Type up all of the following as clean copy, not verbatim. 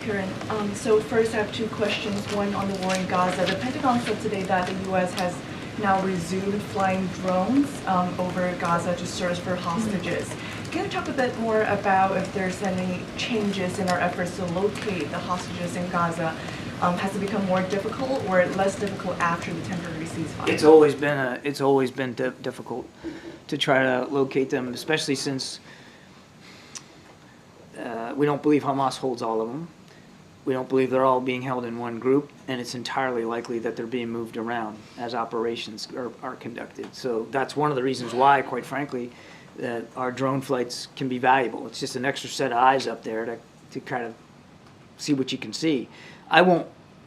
Karen, so first I have two questions, one on the war in Gaza. The Pentagon said today that the U.S. has now resumed flying drones over Gaza to search for hostages. Can you talk a bit more about if there's any changes in our efforts to locate the hostages in Gaza? Has it become more difficult or less difficult after the temporary ceasefire? It's always been difficult to try to locate them, especially since we don't believe Hamas holds all of them. We don't believe they're all being held in one group, and it's entirely likely that they're being moved around as operations are conducted. So that's one of the reasons why, quite frankly, that our drone flights can be valuable. It's just an extra set of eyes up there to kind of see what you can see. I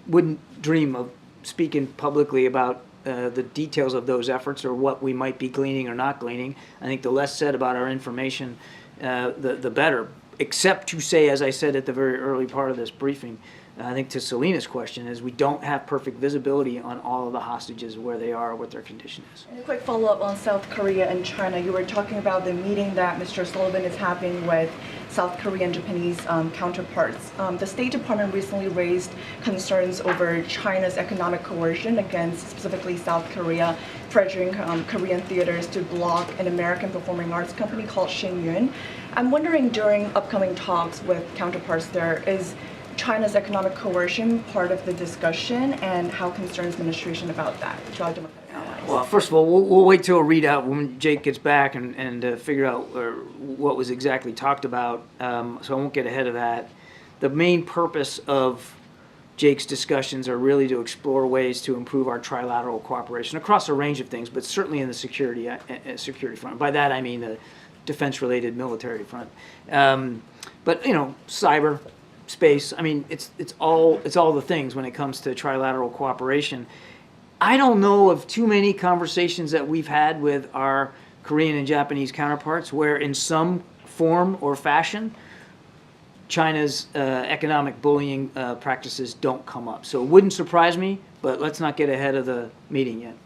wouldn't dream of speaking publicly about the details of those efforts or what we might be gleaning or not gleaning. I think the less said about our information, the better. Except to say, as I said at the very early part of this briefing, I think to Selena's question, is we don't have perfect visibility on all of the hostages, where they are, what their condition is. And a quick follow-up on South Korea and China. You were talking about the meeting that Mr. Sullivan is having with South Korean and Japanese counterparts. The State Department recently raised concerns over China's economic coercion against specifically South Korea, pressuring Korean theaters to block an American performing arts company called Shin-Yun. I'm wondering, during upcoming talks with counterparts there, is China's economic coercion part of the discussion, and how concerns administration about that? Well, first of all, we'll wait till a readout when Jake gets back and figure out what was exactly talked about, so I won't get ahead of that. The main purpose of Jake's discussions are really to explore ways to improve our trilateral cooperation across a range of things, but certainly in the security front. By that I mean the defense-related military front. But cyber, space. I mean, it's all the things when it comes to trilateral cooperation. I don't know of too many conversations that we've had with our Korean and Japanese counterparts where, in some form or fashion, China's economic bullying practices don't come up. So it wouldn't surprise me, but let's not get ahead of the meeting yet.